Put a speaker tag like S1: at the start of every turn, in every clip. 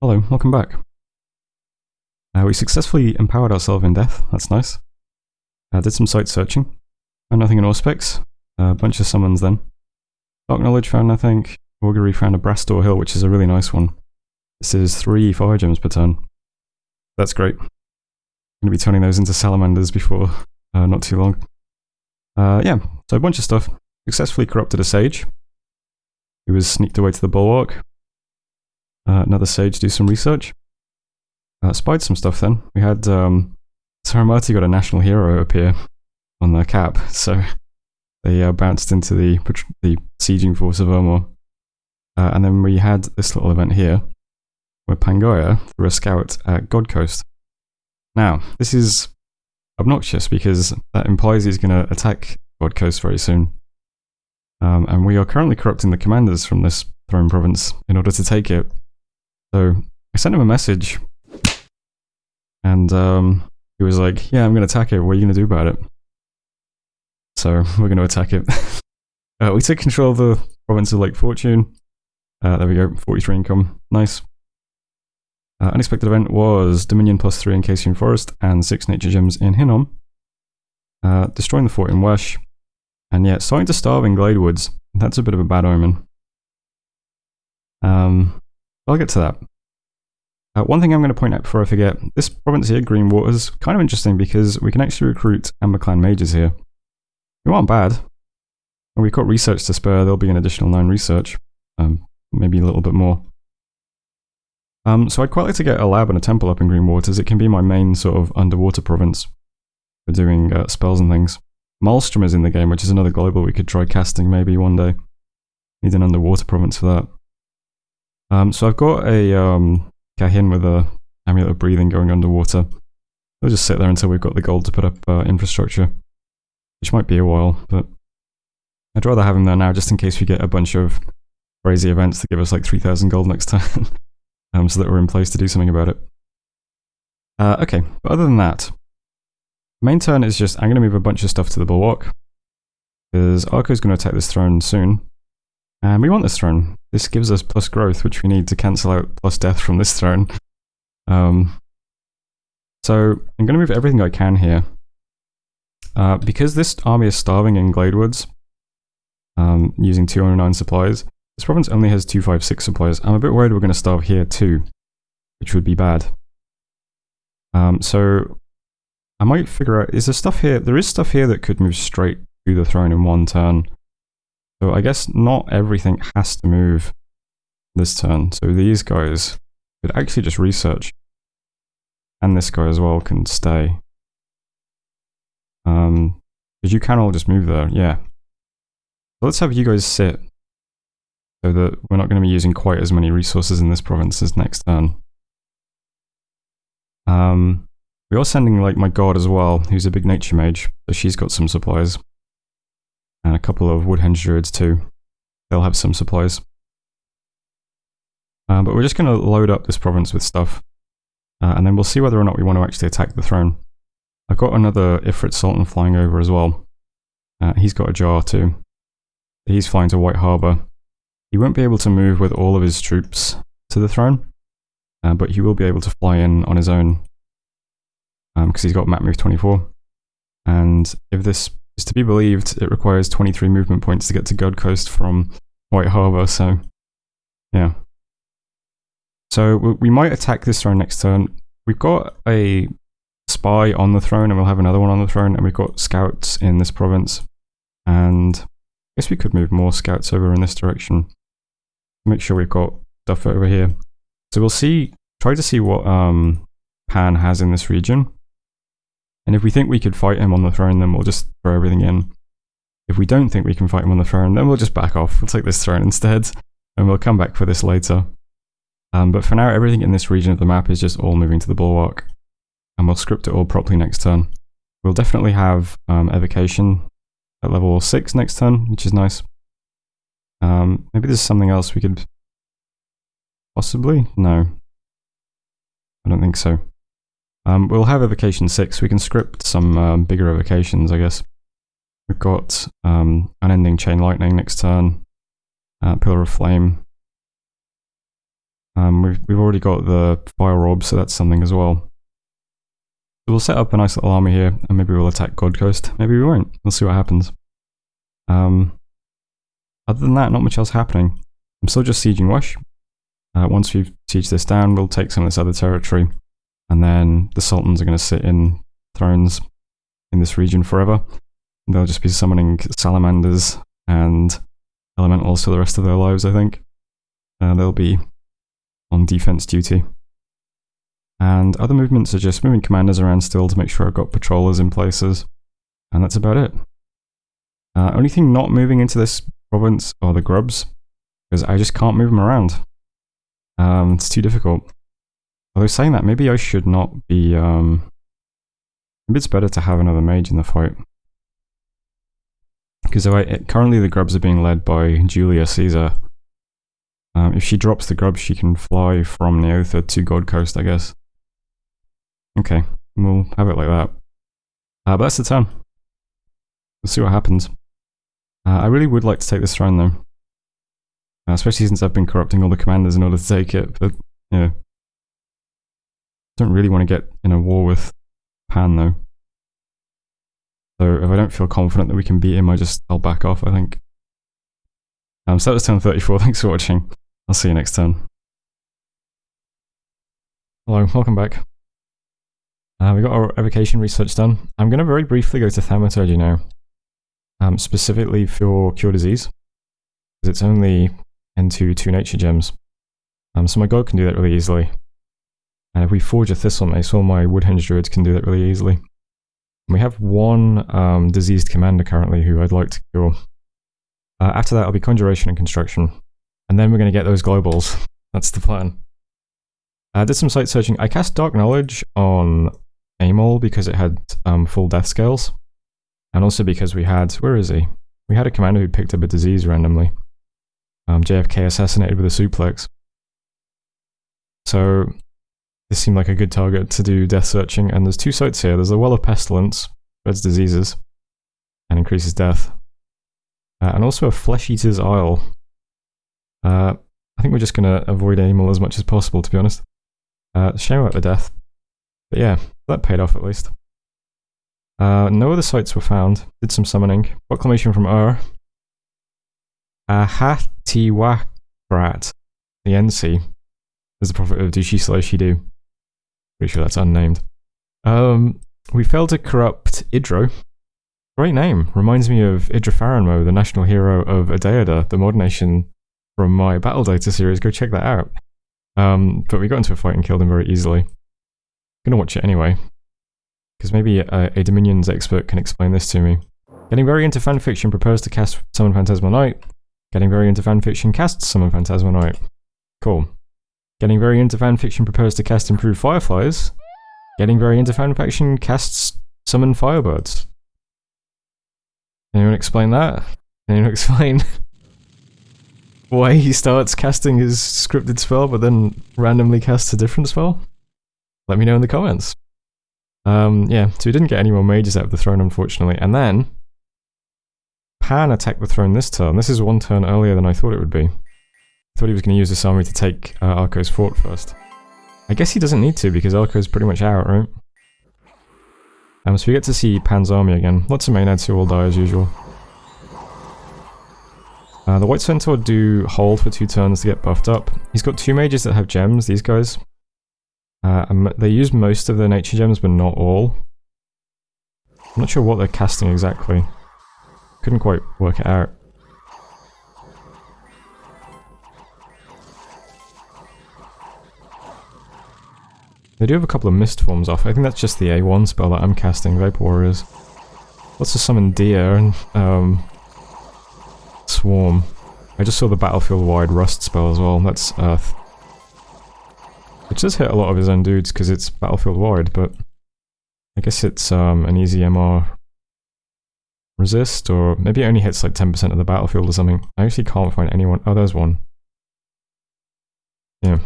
S1: Hello, welcome back. We successfully empowered ourselves in death, that's nice. Did some site searching. Found nothing in Auspex. A bunch of summons then. Dark Knowledge found nothing. Augury found a Brastor Hill, which is a really nice one. This is 3 fire gems per turn. That's great. I'm going to be turning those into salamanders before not too long. Yeah, so a bunch of stuff. Successfully corrupted a sage, who was sneaked away to the bulwark. Another sage do some research. Spied some stuff then. We had Saramati got a national hero appear on their cap, so they bounced into the sieging force of Ermor. And then we had this little event here, where Pangaea threw a scout at God Coast. Now, this is obnoxious because that implies he's going to attack God Coast very soon. And we are currently corrupting the commanders from this throne province in order to take it. So I sent him a message, and he was like, yeah, I'm going to attack it, what are you going to do about it? So we're going to attack it. We took control of the province of Lake Fortune. There we go, 43 income, nice. Unexpected event was Dominion +3 in Cassian Forest and 6 nature gems in Hinnom. Destroying the fort in Wesh. And yeah, starting to starve in Glade Woods. That's a bit of a bad omen. I'll get to that. One thing I'm going to point out before I forget, this province here, Green Waters, kind of interesting because we can actually recruit Amber Clan mages here. Who aren't bad. And we've got research to spare, there'll be an additional 9 research. Maybe a little bit more. So I'd quite like to get a lab and a temple up in Green Waters. It can be my main sort of underwater province for doing spells and things. Maelstrom is in the game, which is another global we could try casting maybe one day. Need an underwater province for that. So I've got a Kahin with a amulet of breathing going underwater. We'll just sit there until we've got the gold to put up infrastructure, which might be a while, but I'd rather have him there now just in case we get a bunch of crazy events that give us like 3,000 gold next time, so that we're in place to do something about it. Okay, but other than that, main turn is just I'm going to move a bunch of stuff to the bulwark, because Arco's going to attack this throne soon. And we want this throne. This gives us plus growth, which we need to cancel out plus death from this throne. So I'm going to move everything I can here. Because this army is starving in Glade Woods, using 209 supplies, this province only has 256 supplies. I'm a bit worried we're going to starve here too, which would be bad. So I might figure out, is there stuff here? There is stuff here that could move straight to the throne in one turn. So I guess not everything has to move this turn. So these guys could actually just research. And this guy as well can stay. Because you can all just move there, yeah. So let's have you guys sit. So that we're not going to be using quite as many resources in this province as next turn. We are sending like my god as well, who's a big nature mage. So she's got some supplies. And a couple of Woodhenge Druids too. They'll have some supplies. But we're just going to load up this province with stuff. And then we'll see whether or not we want to actually attack the throne. I've got another Ifrit Sultan flying over as well. He's got a jar too. He's flying to White Harbour. He won't be able to move with all of his troops to the throne. But he will be able to fly in on his own. Because he's got map move 24. And if this is to be believed, it requires 23 movement points to get to God Coast from White Harbour, so yeah. So we might attack this throne next turn. We've got a spy on the throne, and we'll have another one on the throne, and we've got scouts in this province. And I guess we could move more scouts over in this direction. Make sure we've got stuff over here. So we'll see, try to see what Pan has in this region. And if we think we could fight him on the throne, then we'll just throw everything in. If we don't think we can fight him on the throne, then we'll just back off. We'll take this throne instead, and we'll come back for this later. But for now, everything in this region of the map is just all moving to the bulwark. And we'll script it all properly next turn. We'll definitely have evocation at level 6 next turn, which is nice. Maybe there's something else we could... Possibly? No. I don't think so. We'll have evocation 6. We can script some bigger evocations, I guess. We've got Unending Chain Lightning next turn. Pillar of Flame. We've already got the fire orb, so that's something as well. So we'll set up a nice little army here, and maybe we'll attack God Coast. Maybe we won't. We'll see what happens. Other than that, not much else happening. I'm still just sieging Wesh. Once we've sieged this down, we'll take some of this other territory, and then the Sultans are going to sit in thrones in this region forever. And they'll just be summoning salamanders and elementals for the rest of their lives, I think. They'll be on defense duty. And other movements are just moving commanders around still to make sure I've got patrollers in places. And that's about it. Only thing not moving into this province are the grubs, because I just can't move them around. It's too difficult. Although saying that, maybe I should not be... maybe it's better to have another mage in the fight. Because currently the grubs are being led by Julia Caesar. If she drops the grubs, she can fly from Neotha to God Coast, I guess. Okay, we'll have it like that. But that's the turn. We'll see what happens. I really would like to take this throne though. Especially since I've been corrupting all the commanders in order to take it, but yeah. Don't really want to get in a war with Pan though. So if I don't feel confident that we can beat him, I'll back off, I think. So that was turn 34, thanks for watching. I'll see you next turn. Hello, welcome back. We got our evocation research done. I'm going to very briefly go to thaumaturgy now. Specifically for cure disease. Because it's only into 2 nature gems. So my god can do that really easily. And if we forge a thistle mace, all my woodhenge druids can do that really easily. And we have one diseased commander currently who I'd like to cure. After that, I'll be conjuration and construction. And then we're going to get those globals. That's the plan. I did some site searching. I cast Dark Knowledge on Amol because it had full death scales. And also because we had... Where is he? We had a commander who picked up a disease randomly. JFK assassinated with a suplex. So this seemed like a good target to do death searching. And there's 2 sites here. There's the Well of Pestilence, spreads diseases, and increases death. And also a Flesh Eater's Isle. I think we're just going to avoid Amel as much as possible, to be honest. Shame about the death. But yeah, that paid off at least. No other sites were found. Did some summoning. Proclamation from Ahatiwakrat, the NC, is the prophet of Dushi/Shidu. Pretty sure that's unnamed. We failed to corrupt Idro. Great name. Reminds me of Idra, the national hero of Adeada, the mod nation from my Battle Data series. Go check that out. But we got into a fight and killed him very easily. Gonna watch it anyway. Because maybe a Dominions expert can explain this to me. Getting very into fanfiction, proposed to cast Summon Phantasmal Knight. Getting very into fanfiction, casts Summon Phantasmal Knight. Cool. Getting very into fanfiction, proposed to cast Improved Fireflies. Getting very into fanfiction, casts Summon Firebirds. Can anyone explain that? Can anyone explain why he starts casting his scripted spell but then randomly casts a different spell? Let me know in the comments. Yeah, so we didn't get any more mages out of the throne, unfortunately. And then Pan attacked the throne this turn. This is 1 turn earlier than I thought it would be. I thought he was going to use this army to take Arco's fort first. I guess he doesn't need to because Arco's pretty much out, right? So we get to see Pan's army again. Lots of maenads who will die as usual. The White Centaur do hold for 2 turns to get buffed up. He's got 2 mages that have gems, these guys. They use most of their nature gems, but not all. I'm not sure what they're casting exactly. Couldn't quite work it out. They do have a couple of mist forms off. I think that's just the A1 spell that I'm casting, Vapor Warriors. Let's just summon Deer and Swarm. I just saw the battlefield-wide Rust spell as well. That's Earth. Which does hit a lot of his own dudes because it's battlefield-wide, but I guess it's an easy MR resist, or maybe it only hits like 10% of the battlefield or something. I actually can't find anyone. Oh, there's one. Yeah.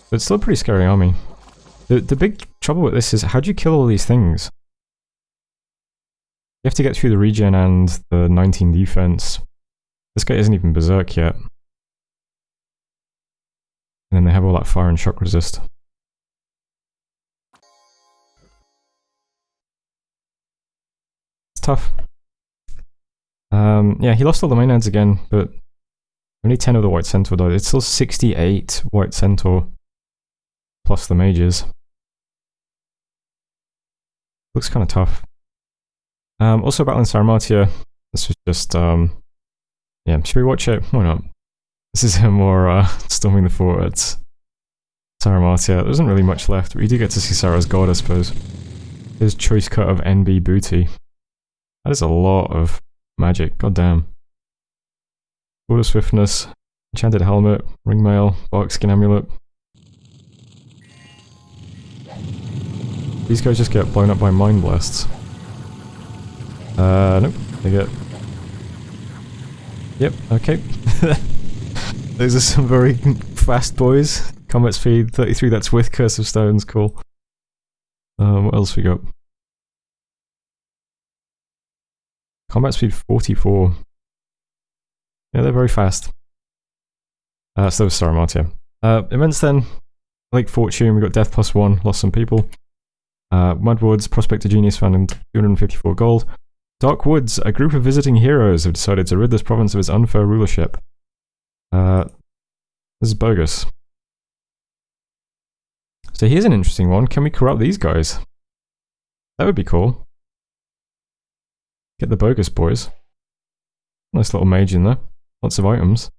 S1: But it's still a pretty scary army. The big trouble with this is, how do you kill all these things? You have to get through the regen and the 19 defense. This guy isn't even berserk yet. And then they have all that fire and shock resist. It's tough. Yeah, he lost all the main ads again, but only 10 of the White Centaur died. It's still 68 White Centaur plus the mages. Looks kind of tough. Also battling Sarmatia. This was just, yeah, should we watch it? Why not? This is him more storming the fort at Sarmatia. There isn't really much left, but you do get to see Sarah's god, I suppose. His choice cut of NB booty. That is a lot of magic, goddamn. Order swiftness, enchanted helmet, ringmail, bark skin amulet. These guys just get blown up by mind blasts. Nope, they get... Yep, okay. Those are some very fast boys. Combat speed 33, that's with Curse of Stones, cool. What else we got? Combat speed 44. Yeah, they're very fast. So was Sarmatia. Events then. Lake Fortune, we got Death +1, lost some people. Mudwoods, Prospector Genius found in 254 gold. Dark Woods, a group of visiting heroes have decided to rid this province of its unfair rulership. This is bogus. So here's an interesting one. Can we corrupt these guys? That would be cool. Get the bogus boys. Nice little mage in there. Lots of items.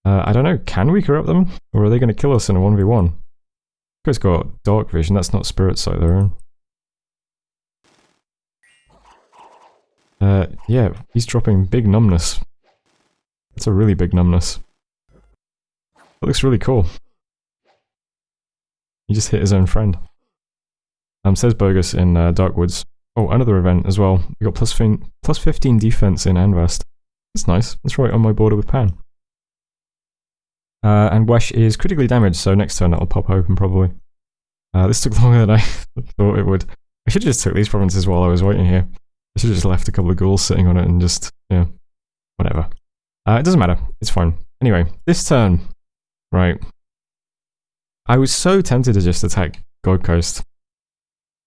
S1: I don't know, can we corrupt them? Or are they going to kill us in a 1v1? This guy's got dark vision, that's not spirit sight though. Yeah, he's dropping big numbness. That's a really big numbness. That looks really cool. He just hit his own friend. Says bogus in Dark Woods. Oh, another event as well. We got plus 15 defense in Anvast. That's nice. That's right on my border with Pan. And Wesh is critically damaged, so next turn that'll pop open probably. This took longer than I thought it would. I should have just took these provinces while I was waiting here. I should have just left a couple of ghouls sitting on it and just, yeah, whatever. It doesn't matter. It's fine. Anyway, this turn, right. I was so tempted to just attack God Coast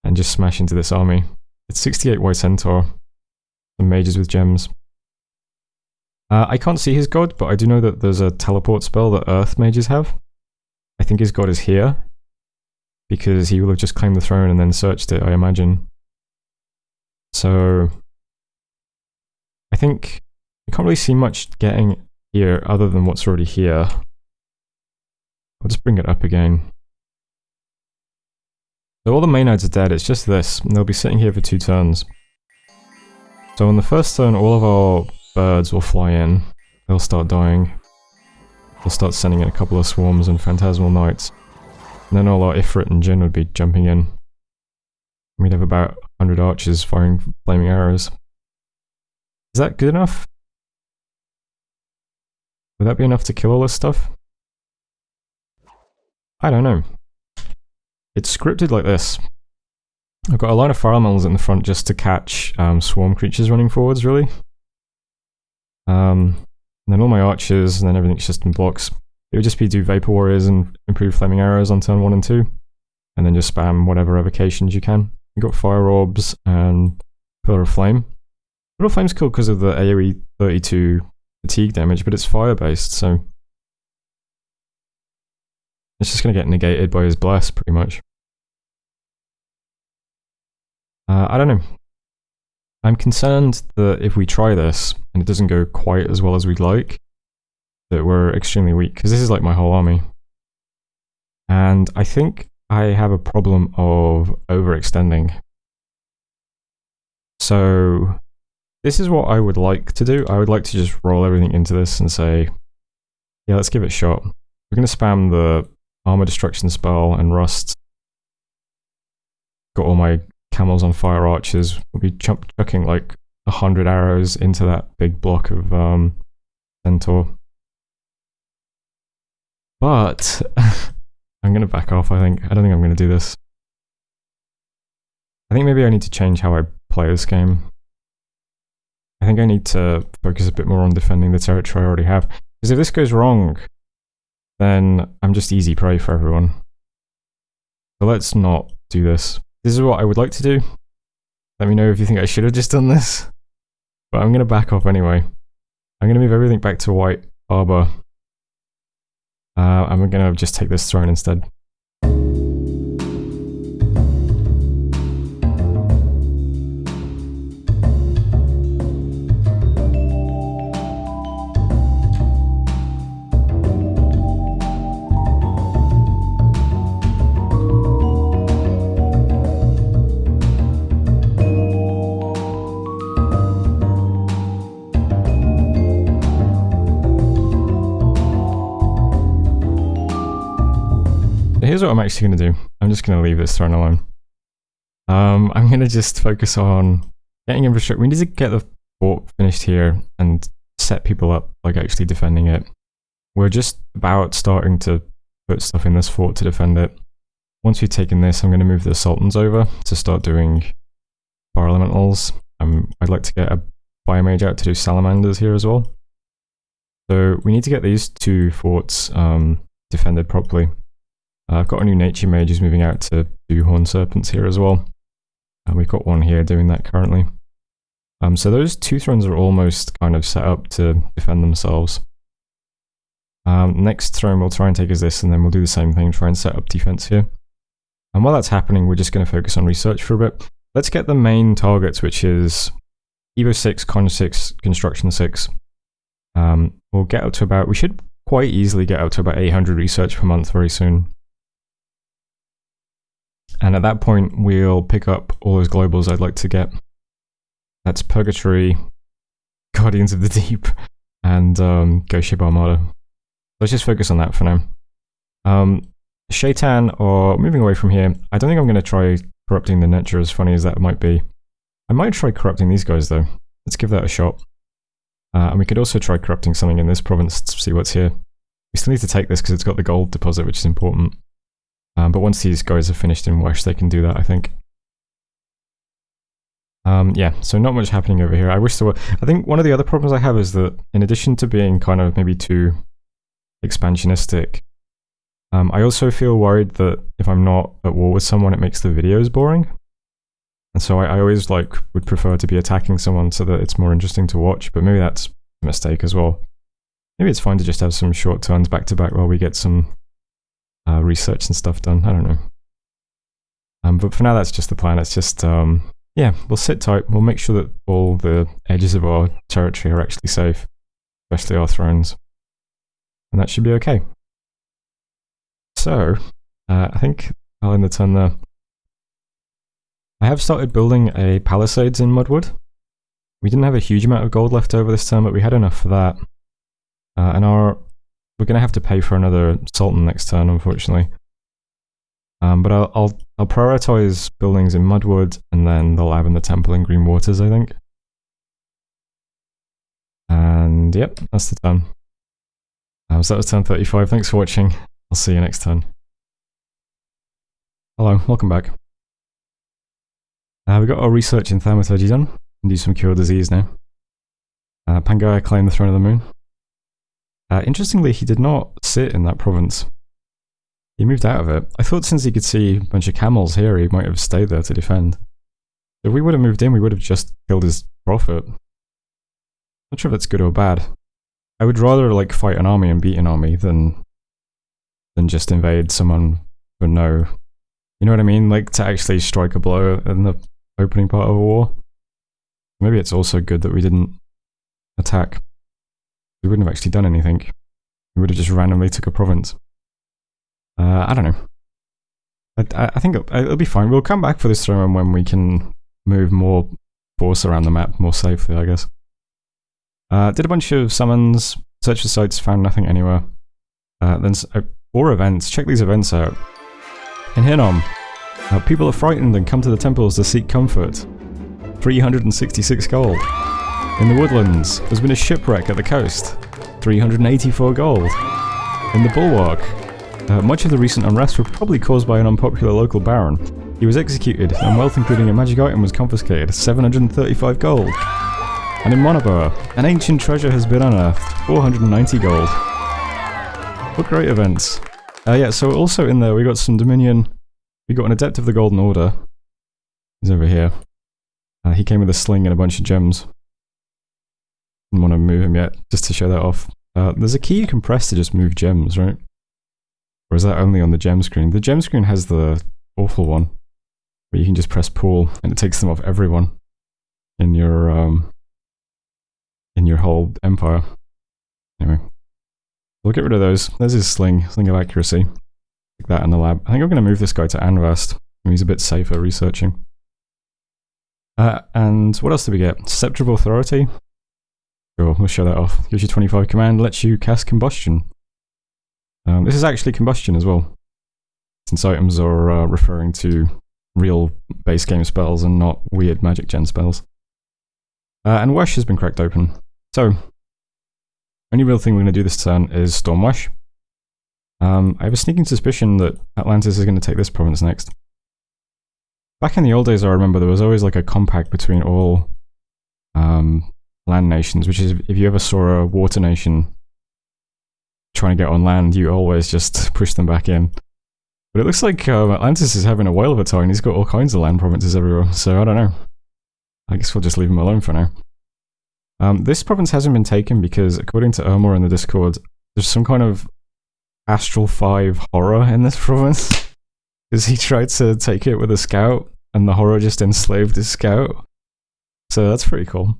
S1: and just smash into this army. It's 68 White Centaur, some mages with gems. I can't see his god, but I do know that there's a teleport spell that Earth mages have. I think his god is here, because he will have just claimed the throne and then searched it, I imagine. So I think I can't really see much getting here other than what's already here. I'll just bring it up again. So all the main ads are dead, it's just this, and they'll be sitting here for 2 turns. So on the first turn, all of our birds will fly in, they'll start dying. They'll start sending in a couple of swarms and phantasmal knights. And then all our Ifrit and Jinn would be jumping in. We'd have about 100 archers firing flaming arrows. Is that good enough? Would that be enough to kill all this stuff? I don't know. It's scripted like this. I've got a line of fire mills in the front just to catch swarm creatures running forwards, really. And then all my archers, and then everything's just in blocks. It would just be do Vapor Warriors and improve flaming arrows on turn 1 and 2. And then just spam whatever evocations you can. You've got Fire Orbs and Pillar of Flame. Pillar of Flame's cool because of the AoE 32 fatigue damage, but it's fire based, so it's just going to get negated by his Bless, pretty much. I don't know. I'm concerned that if we try this, and it doesn't go quite as well as we'd like, that we're extremely weak, because this is like my whole army. And I think I have a problem of overextending. So this is what I would like to do. I would like to just roll everything into this and say, yeah, let's give it a shot. We're going to spam the Armor Destruction spell and Rust. Got all my camels on fire archers. We'll be chucking like 100 arrows into that big block of Centaur. But I'm going to back off, I think. I don't think I'm going to do this. I think maybe I need to change how I play this game. I think I need to focus a bit more on defending the territory I already have. Because if this goes wrong, then I'm just easy prey for everyone. So let's not do this. This is what I would like to do. Let me know if you think I should have just done this. But I'm going to back off anyway. I'm going to move everything back to White Arbor. And we're going to just take this throne instead. Here's what I'm actually going to do. I'm just going to leave this throne alone. I'm going to just focus on getting infrastructure. We need to get the fort finished here and set people up, like actually defending it. We're just about starting to put stuff in this fort to defend it. Once we've taken this, I'm going to move the sultans over to start doing fire elementals. I'd like to get a fire mage out to do salamanders here as well. So we need to get these two forts defended properly. I've got a new nature mage who's moving out to do horned serpents here as well. We've got one here doing that currently. So those two thrones are almost kind of set up to defend themselves. Next throne we'll try and take is this, and then we'll do the same thing, try and set up defense here. And while that's happening, we're just going to focus on research for a bit. Let's get the main targets, which is Evo 6, Con 6, Construction 6. We'll get up to about, we should quite easily get up to about 800 research per month very soon. And at that point, we'll pick up all those globals I'd like to get. That's Purgatory, Guardians of the Deep, and Ghost Ship Armada. Let's just focus on that for now. Shaitan, or moving away from here, I don't think I'm going to try corrupting the Netra, as funny as that might be. I might try corrupting these guys though. Let's give that a shot. And we could also try corrupting something in this province to see what's here. We still need to take this because it's got the gold deposit, which is important. But once these guys are finished in Wesh, they can do that, I think. Yeah, so not much happening over here. I wish there were. I think one of the other problems I have is that in addition to being kind of maybe too expansionistic, I also feel worried that if I'm not at war with someone, it makes the videos boring. And so I always would prefer to be attacking someone so that it's more interesting to watch, but maybe that's a mistake as well. Maybe it's fine to just have some short turns back to back while we get some research and stuff done. I don't know. But for now, that's just the plan. It's just, yeah, we'll sit tight. We'll make sure that all the edges of our territory are actually safe, especially our thrones. And that should be okay. So, I think I'll end the turn there. I have started building a palisades in Mudwood. We didn't have a huge amount of gold left over this turn, but we had enough for that. And we're going to have to pay for another Sultan next turn, unfortunately. But I'll prioritize buildings in Mudwood, and then the lab and the temple in Green Waters, I think. And yep, that's the turn. So that was turn 35. Thanks for watching. I'll see you next turn. Hello, welcome back. We got our research in thaumaturgy done. We can do some cure disease now. Pangaea claimed the throne of the moon. Interestingly, he did not sit in that province. He moved out of it. I thought since he could see a bunch of camels here, he might have stayed there to defend. If we would have moved in, we would have just killed his prophet. Not sure if that's good or bad. I would rather fight an army and beat an army than just invade someone for no. You know what I mean? To actually strike a blow in the opening part of a war. Maybe it's also good that we didn't attack. We wouldn't have actually done anything. We would have just randomly took a province. I don't know. I think it'll be fine. We'll come back for this throne when we can move more force around the map more safely, I guess. Did a bunch of summons, search for sites, found nothing anywhere. Then 4 events. Check these events out. In Hinnom, people are frightened and come to the temples to seek comfort. 366 gold. In the woodlands, there's been a shipwreck at the coast. 384 gold. In the Bulwark, much of the recent unrest were probably caused by an unpopular local baron. He was executed, and wealth including a magic item was confiscated. 735 gold. And in Monoboa, an ancient treasure has been unearthed. 490 gold. What great events. Yeah, so also in there we got some Dominion. We got an Adept of the Golden Order. He's over here. He came with a sling and a bunch of gems. Didn't want to move him yet, just to show that off. There's a key you can press to just move gems, right? Or is that only on the gem screen? The gem screen has the awful one, where you can just press pull, and it takes them off everyone in your whole empire. Anyway, we'll get rid of those. There's his sling of accuracy. Like that in the lab. I think I'm going to move this guy to Anvast. He's a bit safer researching. And what else did we get? Scepter of Authority. Sure, we'll show that off. Gives you 25 command, lets you cast Combustion. This is actually Combustion as well, since items are referring to real base game spells and not weird MagicGen spells. And Wesh has been cracked open. So, only real thing we're going to do this turn is Storm Wesh. I have a sneaking suspicion that Atlantis is going to take this province next. Back in the old days, I remember there was always like a compact between all land nations, which is if you ever saw a water nation trying to get on land, you always just push them back in. But it looks like Atlantis is having a whale of a time. He's got all kinds of land provinces everywhere, so I don't know. I guess we'll just leave him alone for now. This province hasn't been taken because, according to Ermor in the Discord, there's some kind of Astral 5 horror in this province. Because he tried to take it with a scout, and the horror just enslaved his scout. So that's pretty cool.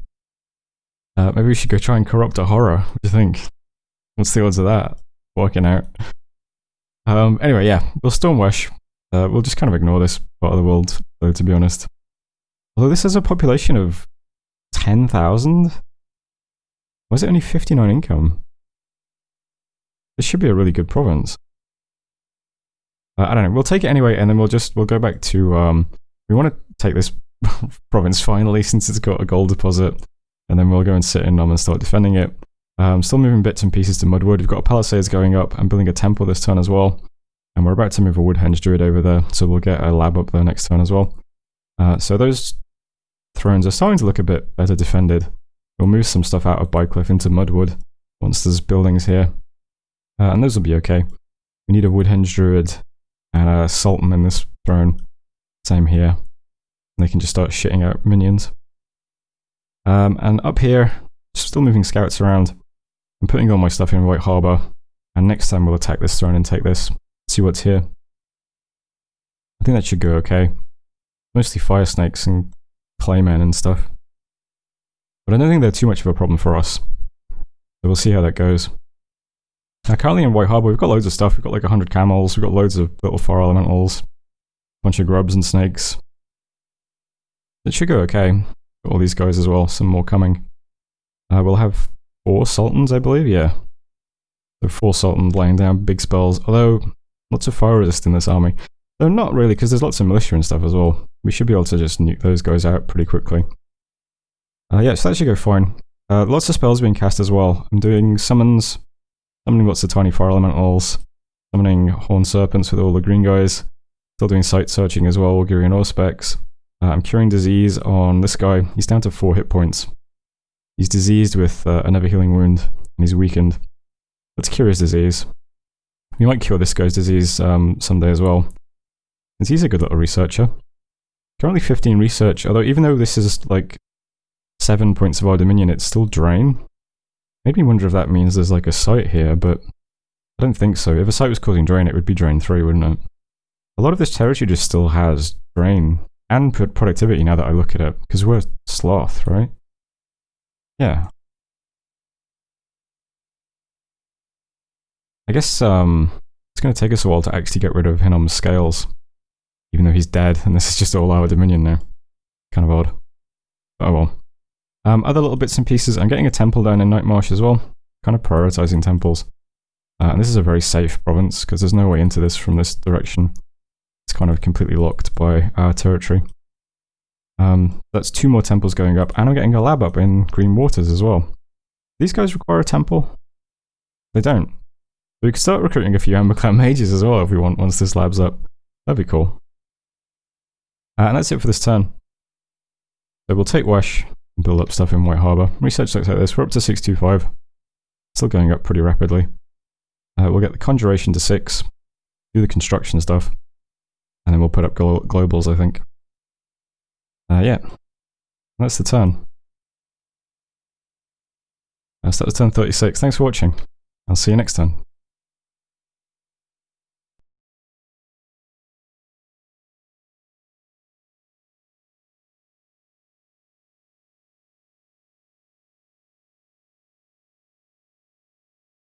S1: Maybe we should go try and corrupt a horror. What do you think? What's the odds of that working out? Anyway, yeah, we'll Storm Wesh. We'll just kind of ignore this part of the world, though, to be honest. Although this has a population of 10,000? Why is it only 59 income? This should be a really good province. I don't know, we'll take it anyway, and then we'll go back to, we want to take this province finally, since it's got a gold deposit, and then we'll go and sit in Nom and start defending it. Still moving bits and pieces to Mudwood. We've got Palisades going up. I'm building a temple this turn as well. And we're about to move a Woodhenge Druid over there, so we'll get a lab up there next turn as well. So those thrones are starting to look a bit better defended. We'll move some stuff out of Bycliff into Mudwood once there's buildings here. And those will be okay. We need a Woodhenge Druid and a Sultan in this throne. Same here. And they can just start shitting out minions. And up here, still moving scouts around. I'm putting all my stuff in White Harbour, and next time we'll attack this throne and take this. See what's here. I think that should go okay. Mostly fire snakes and claymen and stuff. But I don't think they're too much of a problem for us. So we'll see how that goes. Now currently in White Harbour we've got loads of stuff. We've got like 100 camels, we've got loads of little fire elementals, a bunch of grubs and snakes. It should go okay. Got all these guys as well, some more coming. We'll have 4 sultans, I believe, yeah. So 4 sultans laying down big spells, although lots of fire resist in this army. Though not really, because there's lots of militia and stuff as well. We should be able to just nuke those guys out pretty quickly. Yeah, so that should go fine. Lots of spells being cast as well. I'm doing summons, summoning lots of tiny fire elementals, summoning horned serpents with all the green guys. Still doing site searching as well, Walgirian Auspex. I'm curing disease on this guy. He's down to 4 hit points. He's diseased with a never healing wound, and he's weakened. Let's cure his disease. We might cure this guy's disease someday as well, since he's a good little researcher. Currently 15 research, although even though this is like 7 points of our dominion, it's still drain. Made me wonder if that means there's like a site here, but I don't think so. If a site was causing drain, it would be drain 3, wouldn't it? A lot of this territory just still has drain and productivity now that I look at it, because we're sloth, right? Yeah. I guess it's going to take us a while to actually get rid of Hinnom's scales, even though he's dead, and this is just all our dominion now. Kind of odd. But oh well. Other little bits and pieces. I'm getting a temple down in Nightmarsh as well. Kind of prioritizing temples. And this is a very safe province, because there's no way into this from this direction. It's kind of completely locked by our territory. That's 2 more temples going up, and I'm getting a lab up in Green Waters as well. These guys require a temple? They don't. We could start recruiting a few Amber Clan mages as well if we want, once this lab's up. That'd be cool. And that's it for this turn. So we'll take Wesh and build up stuff in White Harbour. Research looks like this. We're up to 625. Still going up pretty rapidly. We'll get the conjuration to 6, do the construction stuff, and then we'll put up globals, I think. Yeah, that's the turn. So that was turn 36. Thanks for watching. I'll see you next time.